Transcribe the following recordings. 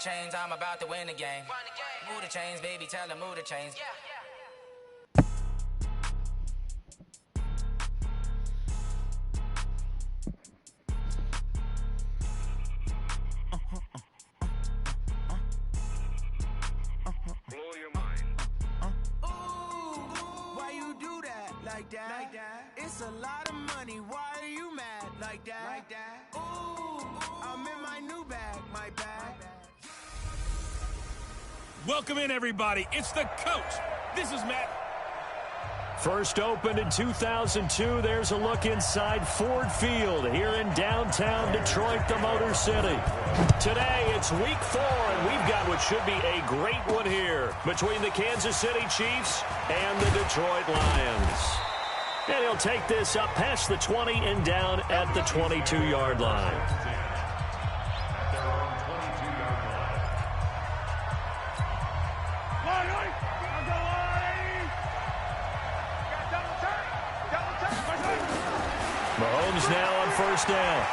chains, I'm about to win the game. Move the chains, baby, tell them move the chains. Blow your mind. Why you do that like that? It's a lot of money. Why are you mad like that? Ooh, I'm in my new bag, my bag. Welcome in, everybody. It's the coach. This is Matt. First opened in 2002, there's a look inside Ford Field here in downtown Detroit, the Motor City. Today, it's week 4, and we've got what should be a great one here between the Kansas City Chiefs and the Detroit Lions. And he'll take this up past the 20 and down at the 22-yard line. Mahomes now on first down.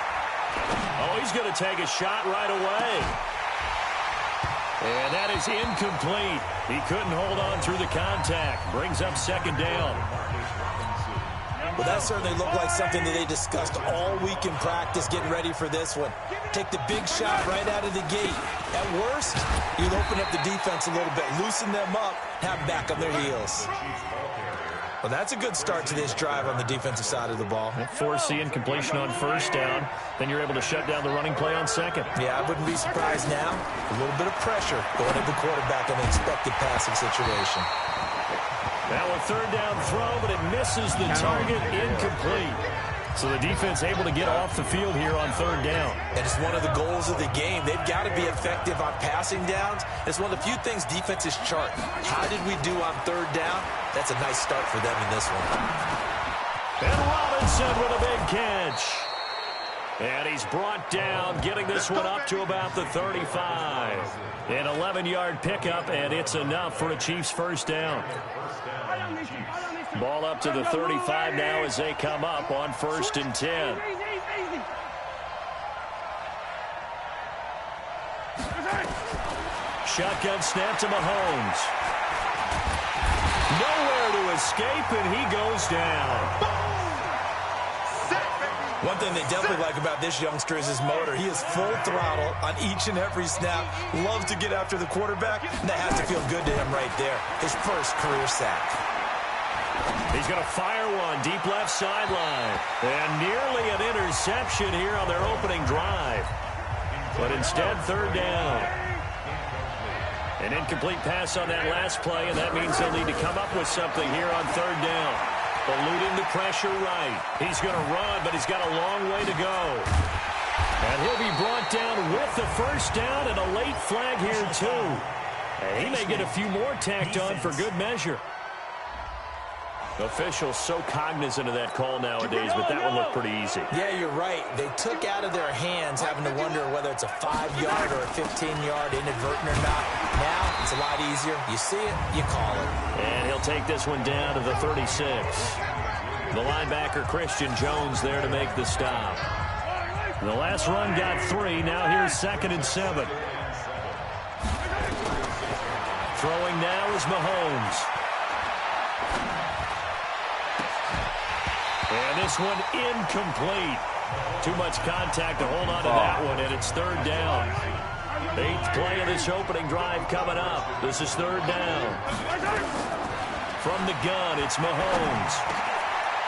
Oh, he's going to take a shot right away. And that is incomplete. He couldn't hold on through the contact. Brings up second down. Well, that certainly looked like something that they discussed all week in practice, getting ready for this one. Take the big shot right out of the gate. At worst, you'll open up the defense a little bit, loosen them up, have them back on their heels. Well, that's a good start to this drive on the defensive side of the ball. Force the incompletion on first down. Then you're able to shut down the running play on second. Yeah, I wouldn't be surprised now. A little bit of pressure going at the quarterback in an expected passing situation. Now a third down throw, but it misses the target, incomplete. So the defense able to get off the field here on third down. And it's one of the goals of the game. They've got to be effective on passing downs. It's one of the few things defenses chart. How did we do on third down? That's a nice start for them in this one. And Robinson with a big catch. And he's brought down, getting this one up to about the 35. An 11-yard pickup, and it's enough for a Chiefs first down. Ball up to the 35 now as they come up on 1st and 10. Shotgun snap to Mahomes. Nowhere to escape, and he goes down. One thing they definitely like about this youngster is his motor. He is full throttle on each and every snap. Loves to get after the quarterback, and that has to feel good to him right there. His first career sack. He's going to fire one deep left sideline. And nearly an interception here on their opening drive. But instead, third down. An incomplete pass on that last play, and that means they'll need to come up with something here on third down. Eluding the pressure right. He's going to run, but he's got a long way to go. And he'll be brought down with the first down and a late flag here, too. And he may get a few more tacked on for good measure. Officials so cognizant of that call nowadays, but that one looked pretty easy. Yeah, you're right. They took out of their hands having to wonder whether it's a 5-yard or a 15-yard inadvertent or not. Now, it's a lot easier. You see it, you call it. And he'll take this one down to the 36. The linebacker, Christian Jones, there to make the stop. The last run got 3. Now here's 2nd and 7. Throwing now is Mahomes. And this one incomplete. Too much contact to hold on to that one, and it's third down. 8th play of this opening drive coming up. This is third down. From the gun, it's Mahomes.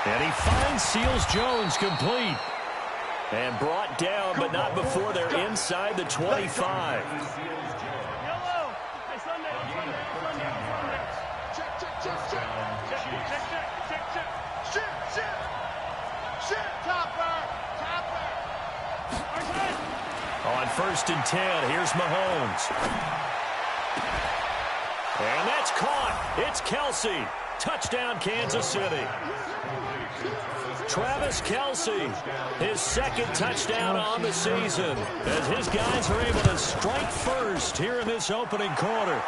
And he finds Seals Jones complete. And brought down, but not before they're inside the 25. On 1st and 10, here's Mahomes. And that's caught. It's Kelsey. Touchdown, Kansas City. Travis Kelsey, his 2nd touchdown on the season, as his guys are able to strike first here in this opening quarter.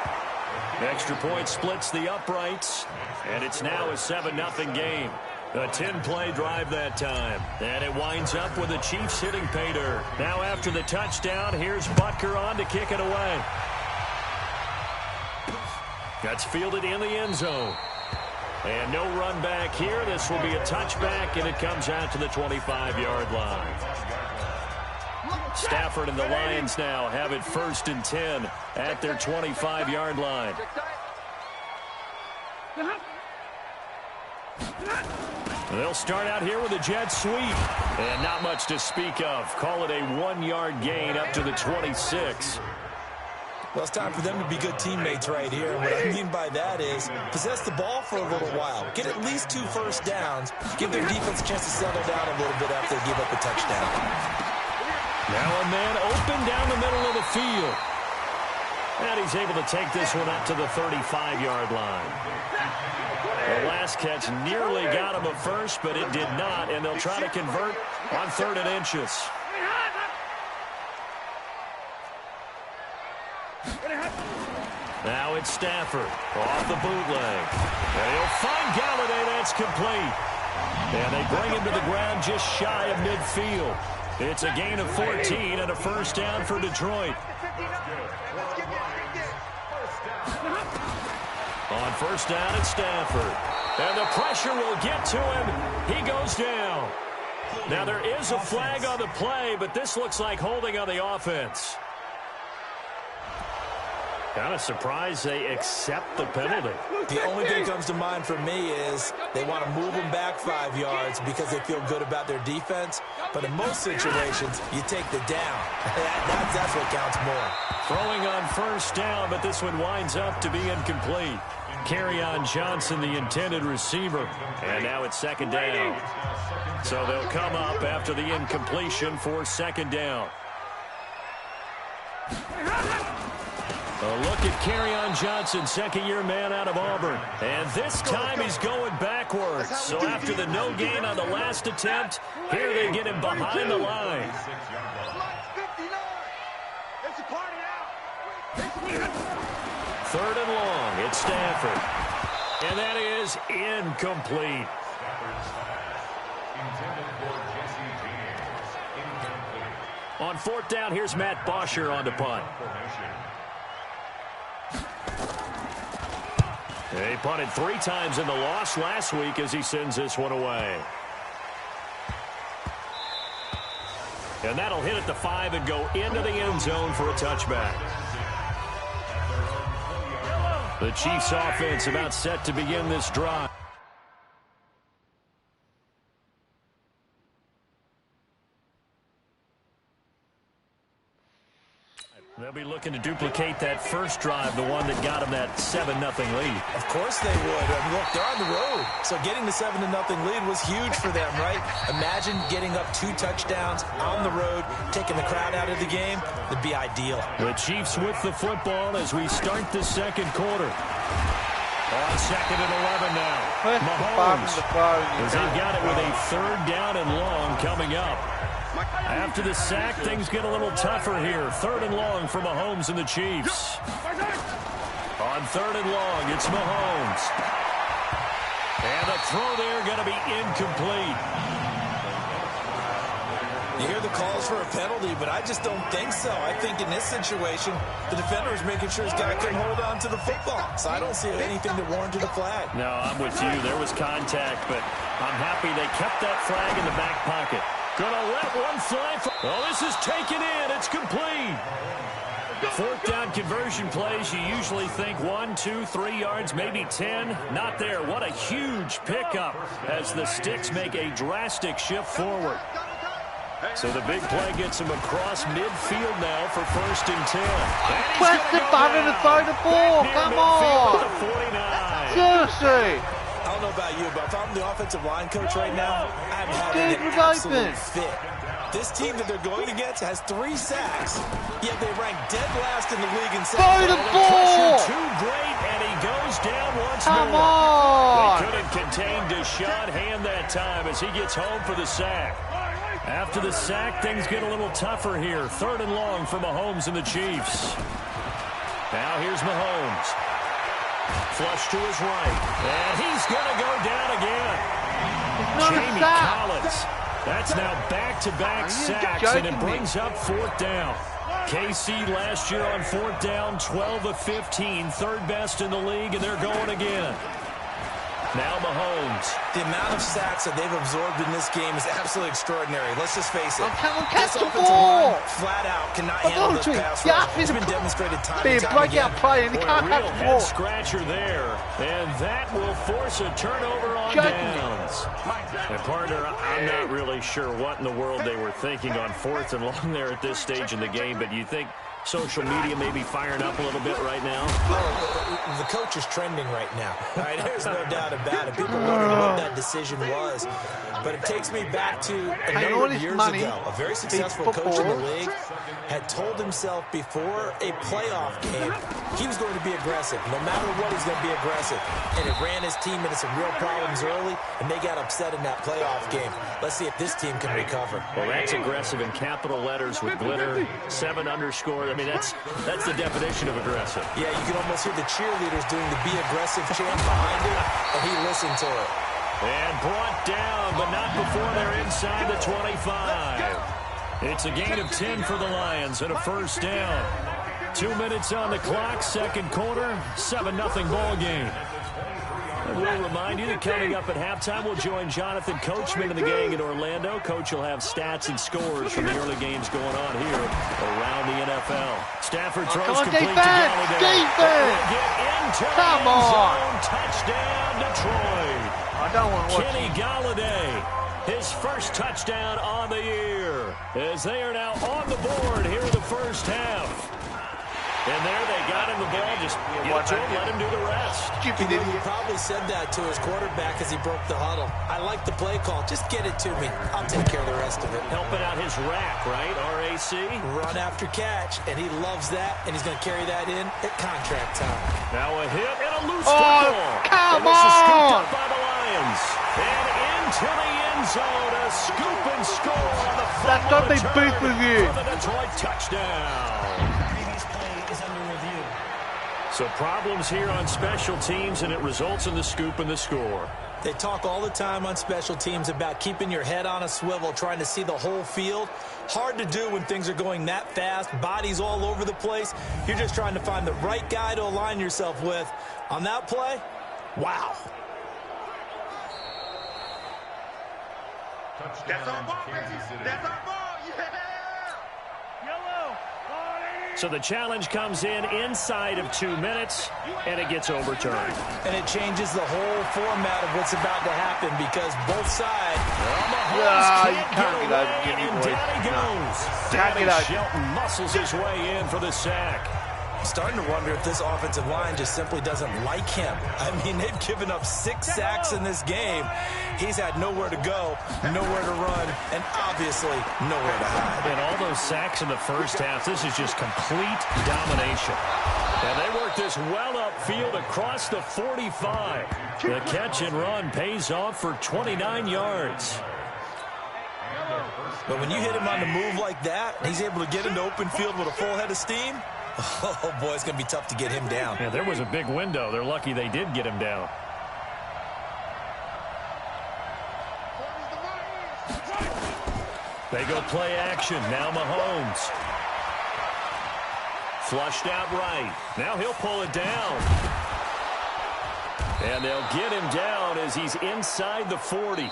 Extra point splits the uprights, and it's now a 7-0 game. A 10-play drive that time. And it winds up with the Chiefs hitting pay dirt. Now after the touchdown, here's Butker on to kick it away. That's fielded in the end zone. And no run back here. This will be a touchback, and it comes out to the 25-yard line. Stafford and the Lions now have it 1st and 10 at their 25-yard line. They'll start out here with a jet sweep. And not much to speak of. Call it a 1-yard gain up to the 26. Well, it's time for them to be good teammates right here. What I mean by that is possess the ball for a little while. Get at least 2 first downs. Give their defense a chance to settle down a little bit after they give up a touchdown. Now a man open down the middle of the field. And he's able to take this one up to the 35-yard line. The last catch nearly got him a first, but it did not, and they'll try to convert on 3rd and inches. Now it's Stafford off the bootleg. And he'll find Galladay. That's complete. And they bring him to the ground just shy of midfield. It's a gain of 14 and a first down for Detroit. On first down, it's Stafford. And the pressure will get to him. He goes down. Now there is a flag on the play, but this looks like holding on the offense. Kind of surprised they accept the penalty. The only thing that comes to mind for me is they want to move them back 5 yards because they feel good about their defense. But in most situations, you take the down. That's what counts more. Throwing on first down, but this one winds up to be incomplete. Kerryon Johnson, the intended receiver. And now it's 2nd down. So they'll come up after the incompletion for 2nd down. A look at Kerryon Johnson, 2nd-year man out of Auburn. And this time he's going backwards. So after the no gain on the last attempt, here they get him behind the line. 3rd and long, it's Stafford. And that is incomplete. On 4th down, here's Matt Bosher on the punt. He punted 3 times in the loss last week as he sends this one away. And that'll hit at the 5 and go into the end zone for a touchback. The Chiefs offense about set to begin this drive. They'll be looking to duplicate that first drive, the one that got them that 7-0 lead. Of course they would. I mean, look, they're on the road. So getting the 7-0 lead was huge for them, right? Imagine getting up 2 touchdowns on the road, taking the crowd out of the game. It'd be ideal. The Chiefs with the football as we start the 2nd quarter. On 2nd and 11 now. Mahomes, as they've got it with a 3rd down and long coming up. After the sack, things get a little tougher here. 3rd and long for Mahomes and the Chiefs. On 3rd and long, it's Mahomes. And the throw there going to be incomplete. You hear the calls for a penalty, but I just don't think so. I think in this situation, the defender is making sure his guy can hold on to the football. So I don't see anything that warranted a flag. No, I'm with you. There was contact, but I'm happy they kept that flag in the back pocket. Gonna let one fly. Oh, this is taken in. It's complete. 4th down conversion plays, you usually think 1, 2, 3 yards, maybe 10. Not there. What a huge pickup as the sticks make a drastic shift forward. So the big play gets him across midfield now for 1st and 10. Press the button to throw the ball. Come on. 49. Seriously. I don't know about you, but if I'm the offensive line coach right now, I'm having an Dude, absolute fit. This team that they're going against has 3 sacks, yet they rank dead last in the league in sacks. Throw the ball! Too great, and he goes down once Come more. on! They couldn't contain Deshaun Hand that time as he gets home for the sack. After the sack, things get a little tougher here. 3rd and long for Mahomes and the Chiefs. Now here's Mahomes. Flush to his right, and he's going to go down again. Jamie Collins. That's now back-to-back sacks, and it brings up 4th down. KC last year on 4th down, 12 of 15, 3rd best in the league, and they're going again. Now Mahomes. The amount of sacks that they've absorbed in this game is absolutely extraordinary. Let's just face it. Catch This the offensive ball. line flat out cannot handle this pass rush. It's been demonstrated time and time again. play, and he can't Real catch the head ball. scratcher there, and that will force a turnover on downs. And partner, I'm not really sure what in the world they were thinking on 4th and long there at this stage in the game, but you think social media may be firing up a little bit right now? Well, the coach is trending right now. All right, there's no doubt about it. People wondering what that decision was. But it takes me back to a number of years ago. A very successful coach in the league had told himself before a playoff game he was going to be aggressive. No matter what, he's going to be aggressive. And it ran his team into some real problems early, and they got upset in that playoff game. Let's see if this team can recover. Well, that's aggressive in capital letters with glitter, 7 underscore. I mean, that's the definition of aggressive. Yeah, you can almost hear the cheerleaders doing the be aggressive chant behind it, and he listened to it. And brought down, but not before they're inside the 25. It's a gain of 10 for the Lions and a 1st down. 2 minutes on the clock, 2nd quarter, 7-0 ball game. And we'll remind you that coming up at halftime, we'll join Jonathan Coachman and the gang in Orlando. Coach will have stats and scores from the early games going on here around the NFL. Stafford throws complete to Galladay. Come on! Touchdown, Detroit. I don't want to watch Kenny Galladay, his first touchdown on the year, as they are now on the board here in the 1st half. And there they got him the ball. Just give it to him, let him do the rest. He probably said that to his quarterback as he broke the huddle. I like the play call. Just get it to me. I'll take care of the rest of it. Helping out his rack, right? RAC. Run after catch, and he loves that, and he's going to carry that in at contract time. Now a hit and a loose football. Come and this is scooped on! up by the Lions. And into the end zone, a scoop and score on the That's not they beat with you. for the Detroit touchdown. So problems here on special teams, and it results in the scoop and the score. They talk all the time on special teams about keeping your head on a swivel, trying to see the whole field. Hard to do when things are going that fast, bodies all over the place. You're just trying to find the right guy to align yourself with. On that play, wow. That's our ball, baby. That's our ball. Yeah. Yellow. So the challenge comes in inside of 2 minutes, and it gets overturned. And it changes the whole format of what's about to happen because both sides. You can't get over Jimmy, boy. Can't get over. Shelton muscles his way in for the sack. I'm starting to wonder if this offensive line just simply doesn't like him. I mean, they've given up 6 sacks in this game. He's had nowhere to go, nowhere to run, and obviously nowhere to hide. And all those sacks in the first half, this is just complete domination. And they work this well upfield across the 45. The catch and run pays off for 29 yards. But when you hit him on the move like that, he's able to get into open field with a full head of steam. Oh, boy, it's going to be tough to get him down. Yeah, there was a big window. They're lucky they did get him down. They go play action. Now Mahomes. Flushed out right. Now he'll pull it down. And they'll get him down as he's inside the 40.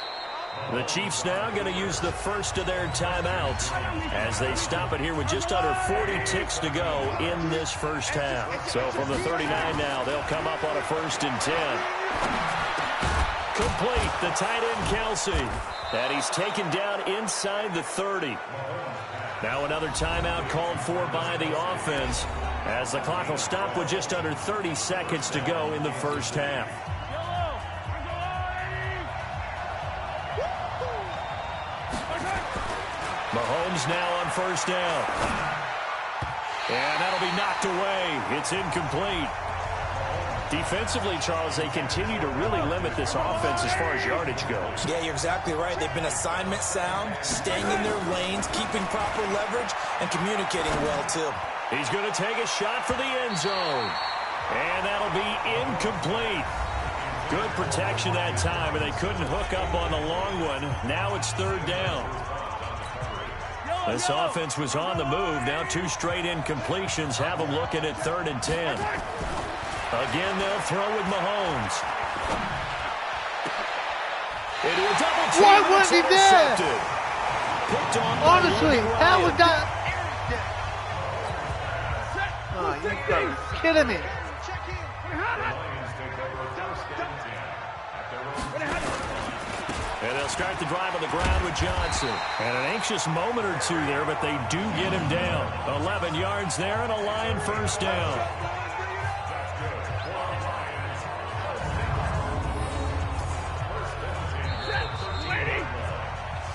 The Chiefs now going to use the first of their timeouts as they stop it here with just under 40 ticks to go in this first half. So from the 39 now, they'll come up on a 1st and 10. Complete, the tight end Kelsey. And he's taken down inside the 30. Now another timeout called for by the offense as the clock will stop with just under 30 seconds to go in the first half. Mahomes now on 1st down. And that'll be knocked away. It's incomplete. Defensively, Charles, they continue to really limit this offense as far as yardage goes. Yeah, you're exactly right. They've been assignment sound, staying in their lanes, keeping proper leverage, and communicating well, too. He's going to take a shot for the end zone. And that'll be incomplete. Good protection that time, and they couldn't hook up on the long one. Now it's third down. This offense was on the move. Now 2 straight incompletions have them looking at 3rd and 10. Again, they'll throw with Mahomes. Into a double team. Why wasn't he there? Picked on Honestly, how was that? Oh, you gotta be kidding me. And they'll start the drive on the ground with Johnson. And an anxious moment or two there, but they do get him down. 11 yards there and a Lion first down.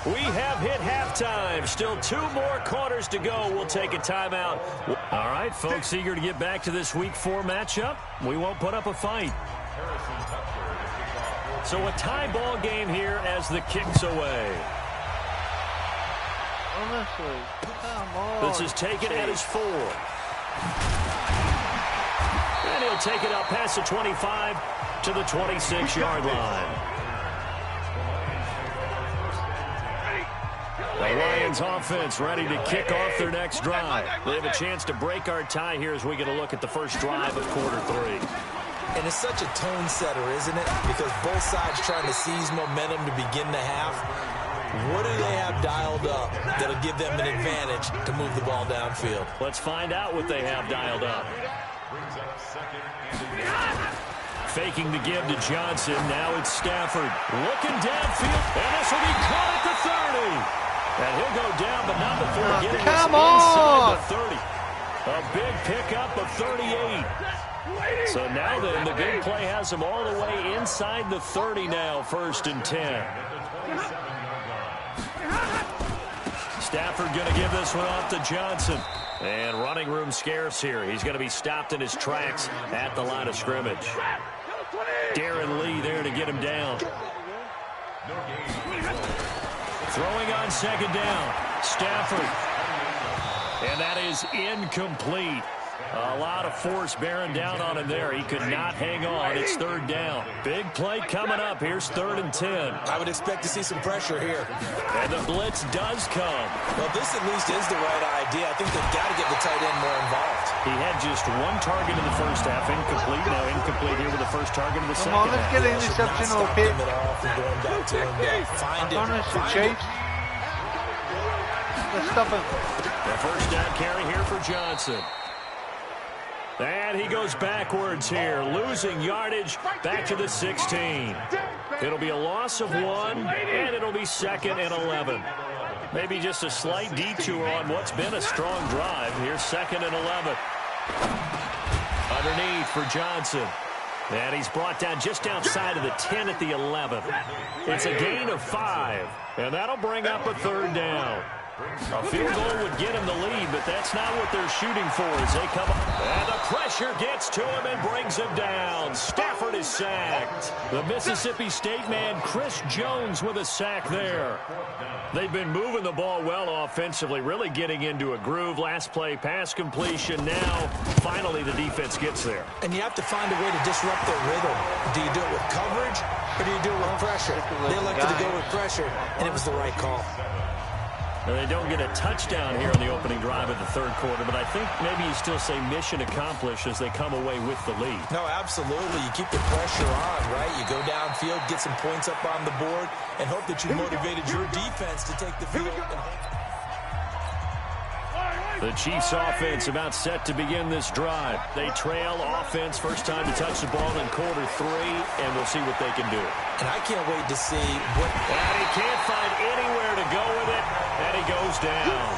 We have hit halftime. Still 2 more quarters to go. We'll take a timeout. All right, folks, eager to get back to this Week 4 matchup. We won't put up a fight. So a tie ball game here as the kick's away. Honestly, come on. This is taken at his 4. And he'll take it up past the 25 to the 26-yard line. The Lions offense ready to kick off their next drive. They have a chance to break our tie here as we get a look at the first drive of quarter 3. And it's such a tone setter, isn't it? Because both sides trying to seize momentum to begin the half. What do they have dialed up that'll give them an advantage to move the ball downfield? Let's find out what they have dialed up. Faking the give to Johnson. Now it's Stafford looking downfield. And this will be caught at the 30. And he'll go down, but not before getting us inside the 30. A big pickup of 38. So now then, the big play has him all the way inside the 30 now, 1st and 10. Stafford going to give this one off to Johnson. And running room scarce here. He's going to be stopped in his tracks at the line of scrimmage. Darren Lee there to get him down. Throwing on 2nd down. Stafford. And that is incomplete. A lot of force bearing down on him there. He could not hang on. It's 3rd down. Big play coming up. Here's 3rd and 10. I would expect to see some pressure here. And the blitz does come. Well, this at least is the right idea. I think they've got to get the tight end more involved. He had just 1 target in the first half. Incomplete. Now incomplete here with the first target in the second Come on, let's half. get an interception or pick. Going back to him. Find it. Chase. Let's stop him. The first down carry here for Johnson. And he goes backwards here, losing yardage back to the 16. It'll be a loss of 1, and it'll be 2nd and 11. Maybe just a slight detour on what's been a strong drive. Here's 2nd and 11. Underneath for Johnson. And he's brought down just outside of the 10 at the 11. It's a gain of 5, and that'll bring up a 3rd down. A field goal would get him the lead, but that's not what they're shooting for as they come up. And the pressure gets to him and brings him down. Stafford is sacked. The Mississippi State man, Chris Jones, with a sack there. They've been moving the ball well offensively, really getting into a groove. Last play, pass completion. Now, finally, the defense gets there. And you have to find a way to disrupt their rhythm. Do you do it with coverage, or do you do it with pressure? They elected to go with pressure, and it was the right call. Now, they don't get a touchdown here in the opening drive of the 3rd quarter, but I think maybe you still say mission accomplished as they come away with the lead. No, absolutely. You keep the pressure on, right? You go downfield, get some points up on the board, and hope that you motivated your defense to take the field. The Chiefs offense about set to begin this drive. They trail offense, first time to touch the ball in quarter 3, and we'll see what they can do. And I can't wait to see what... And he can't find anywhere to go with it, and he goes down.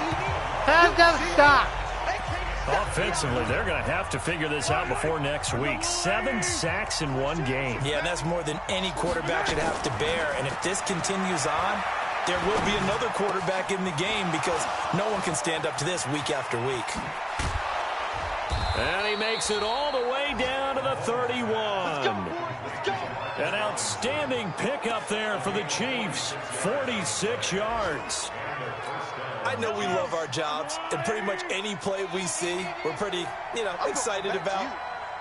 Time to stop. Offensively, they're going to have to figure this out before next week. 7 sacks in 1 game. Yeah, and that's more than any quarterback should have to bear. And if this continues on, there will be another quarterback in the game because no one can stand up to this week after week. And he makes it all the way down to the 31. An outstanding pickup there for the Chiefs. 46 yards. I know we love our jobs, and pretty much any play we see, we're pretty, excited about.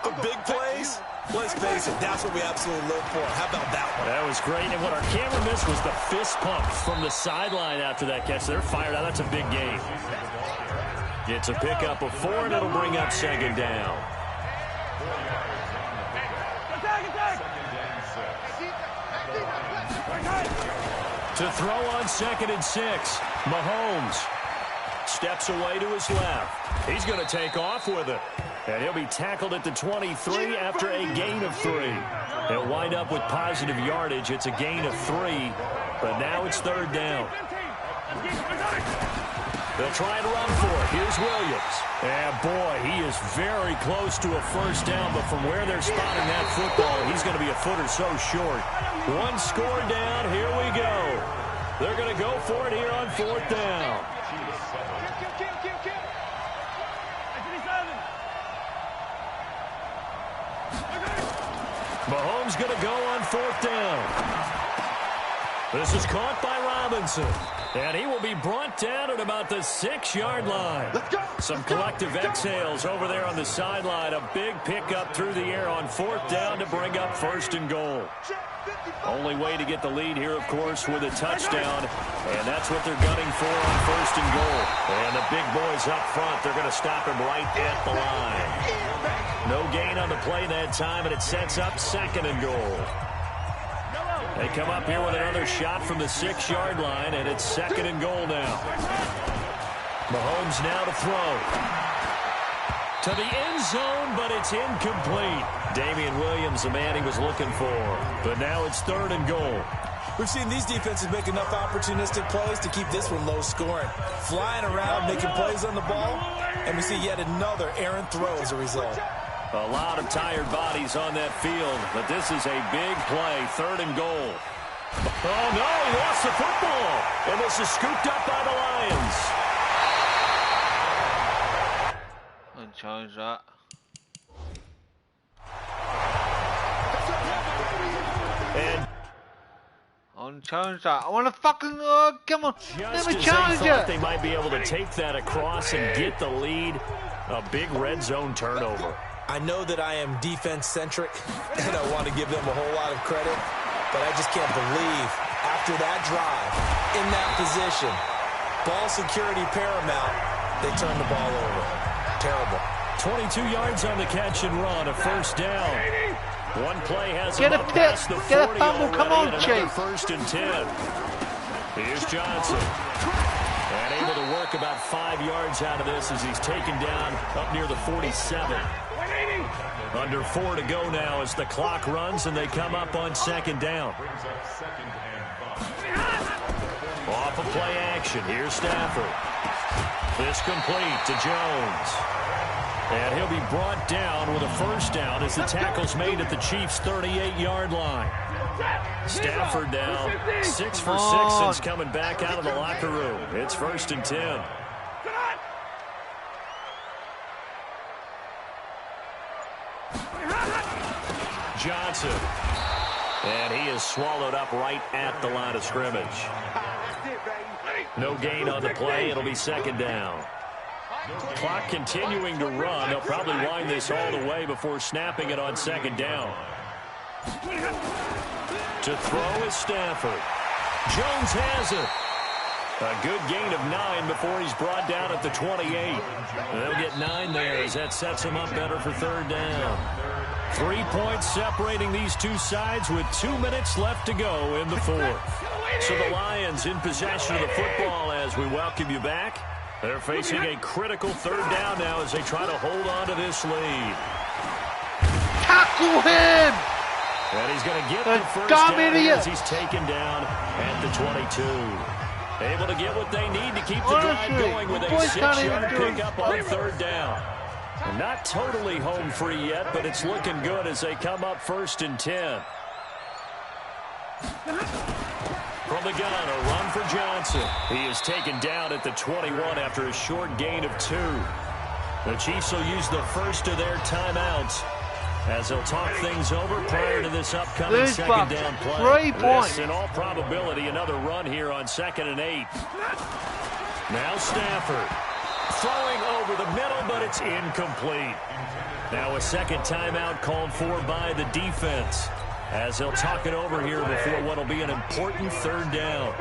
But big plays, Let's face it, that's what we absolutely live for. How about that one? That was great, and what our camera missed was the fist pump from the sideline after that catch. They're fired out. That's a big game. It's a pickup of 4, and it'll bring up second down. To throw on 2nd and 6, Mahomes steps away to his left. He's going to take off with it. And he'll be tackled at the 23 after a gain of 3. He'll wind up with positive yardage. It's a gain of 3, but now it's 3rd down. They'll try and run for it. Here's Williams. And boy, he is very close to a first down, but from where they're spotting that football, he's going to be a foot or so short. 1 score down. Here we go. They're going to go for it here on 4th down. Mahomes going to go on 4th down. This is caught by Robinson. And he will be brought down at about the 6-yard line. Some collective exhales over there on the sideline. A big pickup through the air on 4th down to bring up 1st and goal. Only way to get the lead here, of course, with a touchdown. And that's what they're gunning for on 1st and goal. And the big boys up front, they're going to stop him right at the line. No gain on the play that time, and it sets up 2nd and goal. They come up here with another shot from the 6-yard line, and it's 2nd and goal now. Mahomes now to throw. To the end zone, but it's incomplete. Damian Williams, the man he was looking for. But now it's 3rd and goal. We've seen these defenses make enough opportunistic plays to keep this one low scoring. Flying around, making plays on the ball, and we see yet another errant throw as a result. A lot of tired bodies on that field, but this is a big play, 3rd and goal. Oh, no, he lost the football, and this is scooped up by the Lions. Challenge that. And Unchallenge that. I want to fucking come on. Let me just challenge as they thought it. they might be able to take that across and get the lead, a big red zone turnover. I know that I am defense-centric, and I want to give them a whole lot of credit, but I just can't believe after that drive, in that position, ball security paramount, they turn the ball over. Terrible. 22 yards on the catch and run, a 1st down. One play has Get him a up pick, past the 40 get a fumble, already, come on, and Chase. 1st and 10. Here's Johnson. And able to work about 5 yards out of this as he's taken down up near the 47. Under 4 to go now as the clock runs and they come up on 2nd down. Off of play action. Here's Stafford. This complete to Jones. And he'll be brought down with a 1st down as the tackle's made at the Chiefs' 38-yard line. Stafford now 6 for 6 since coming back out of the locker room. It's 1st and 10. Johnson. And he is swallowed up right at the line of scrimmage. No gain on the play. It'll be 2nd down. Clock continuing to run. They'll probably wind this all the way before snapping it on 2nd down. To throw is Stafford. Jones has it. A good gain of 9 before he's brought down at the 28. They'll get 9 there as that sets him up better for 3rd down. 3 points separating these two sides with 2 minutes left to go in the 4th. So the Lions in possession of the football as we welcome you back. They're facing a critical 3rd down now as they try to hold on to this lead. Tackle him! And he's going to get the 1st down as he's taken down at the 22. Able to get what they need to keep the drive going with a 6-yard pickup on 3rd down. And not totally home free yet, but it's looking good as they come up 1st and 10. From the gun, a run for Johnson. He is taken down at the 21 after a short gain of 2. The Chiefs will use the first of their timeouts as they'll talk things over prior to this upcoming 2nd down play. 3 points. This, in all probability, another run here on 2nd and 8. Now Stafford throwing over the middle, but it's incomplete. Now a second timeout called for by the defense, as they'll talk it over here before what will be an important third down.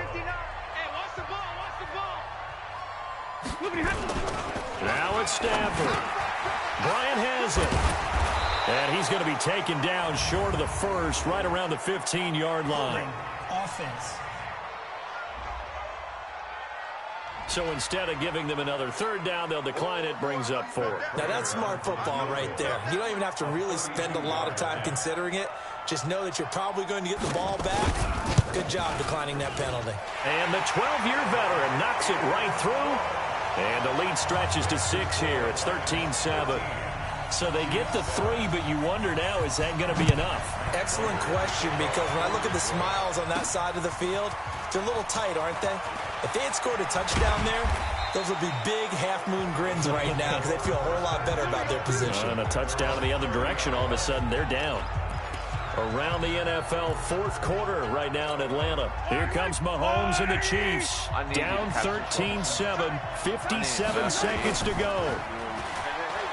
Now it's Stafford. Bryant has it. And he's going to be taken down short of the first, right around the 15-yard line. Offense. So instead of giving them another third down, they'll decline it, brings up 4. Now that's smart football right there. You don't even have to really spend a lot of time considering it. Just know that you're probably going to get the ball back. Good job declining that penalty. And the 12-year veteran knocks it right through. And the lead stretches to 6 here. It's 13-7. So they get the 3, but you wonder now, is that going to be enough? Excellent question, because when I look at the smiles on that side of the field, they're a little tight, aren't they? If they had scored a touchdown there, those would be big half-moon grins right now because they feel a whole lot better about their position. And a touchdown in the other direction, all of a sudden they're down. Around the NFL fourth quarter right now in Atlanta. Here comes Mahomes and the Chiefs. Down 13-7, 57 seconds to go.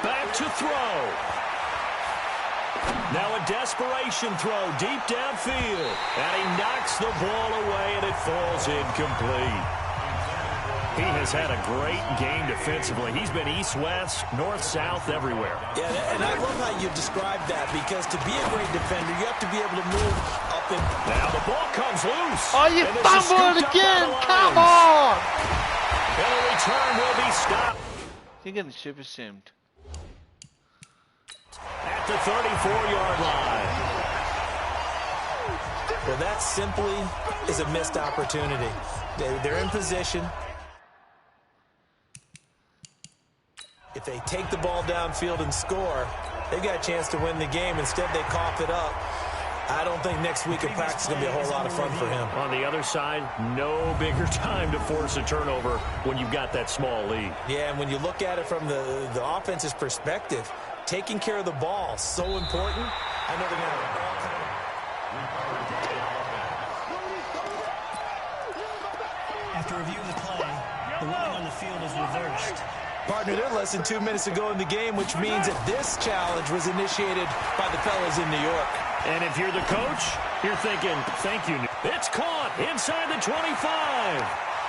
Back to throw. Now a desperation throw deep downfield. And he knocks the ball away, and it falls incomplete. He has had a great game defensively. He's been east-west, north-south, everywhere. Yeah, and I love how you described that, because to be a great defender, you have to be able to move up and... Now the ball comes loose. Oh, you fumbled it again! Come on! And the return will be stopped. You're getting super simmed. At the 34-yard line. Well, that simply is a missed opportunity. They're in position. If they take the ball downfield and score, they've got a chance to win the game. Instead, they cough it up. I don't think next week in practice is going to be a whole lot of fun for him. On the other side, no bigger time to force a turnover when you've got that small lead. Yeah, and when you look at it from the offense's perspective, taking care of the ball, so important. I know they're going to have a ball. After reviewing the play, the ruling on the field is reversed. Partner, they're less than 2 minutes to go in the game, which means that this challenge was initiated by the fellas in New York. And if you're the coach, you're thinking, thank you. It's caught inside the 25.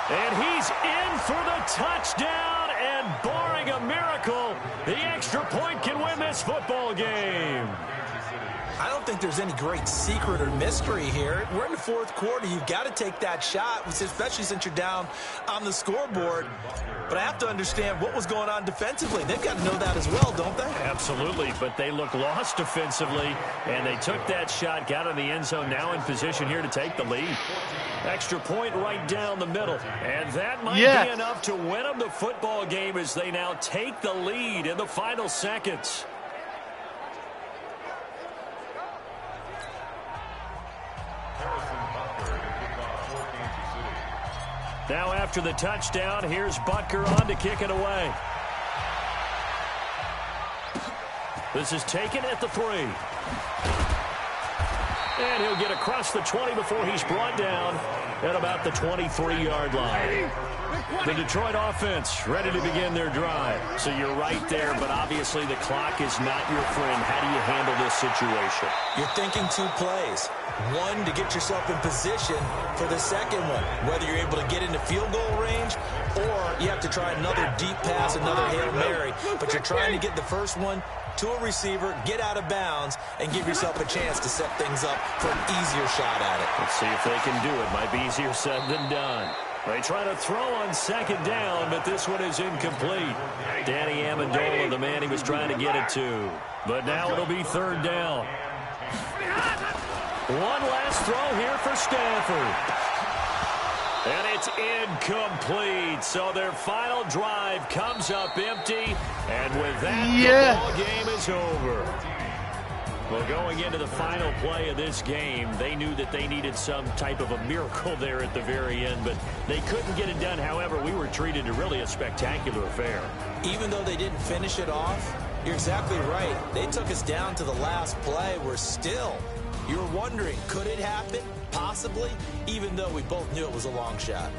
And he's in for the touchdown. And barring a miracle, the extra point can win this football game. I don't think there's any great secret or mystery here. We're in the fourth quarter. You've got to take that shot, especially since you're down on the scoreboard. But I have to understand what was going on defensively. They've got to know that as well, don't they? Absolutely, but they look lost defensively, and they took that shot, got in the end zone, now in position here to take the lead. Extra point right down the middle, and that might be enough to win them the football game as they now take the lead in the final seconds. Now after the touchdown, here's Butker on to kick it away. This is taken at the 3. And he'll get across the 20 before he's brought down at about the 23-yard line. The Detroit offense ready to begin their drive. So you're right there, but obviously the clock is not your friend. How do you handle this situation? You're thinking 2 plays. One, to get yourself in position for the second one, whether you're able to get into field goal range or you have to try another deep pass, another Hail Mary, but you're trying to get the first one to a receiver, get out of bounds, and give yourself a chance to set things up for an easier shot at it. Let's see if they can do it. Might be easier said than done. They try to throw on second down, but this one is incomplete. Danny Amendola, the man he was trying to get it to. But now it'll be third down. One last throw here for Stafford. And it's incomplete. So their final drive comes up empty. And with that, the ball game is over. Well, going into the final play of this game, they knew that they needed some type of a miracle there at the very end, but they couldn't get it done. However, we were treated to really a spectacular affair. Even though they didn't finish it off, you're exactly right. They took us down to the last play. We're still, you're wondering, could it happen? Possibly, even though we both knew it was a long shot.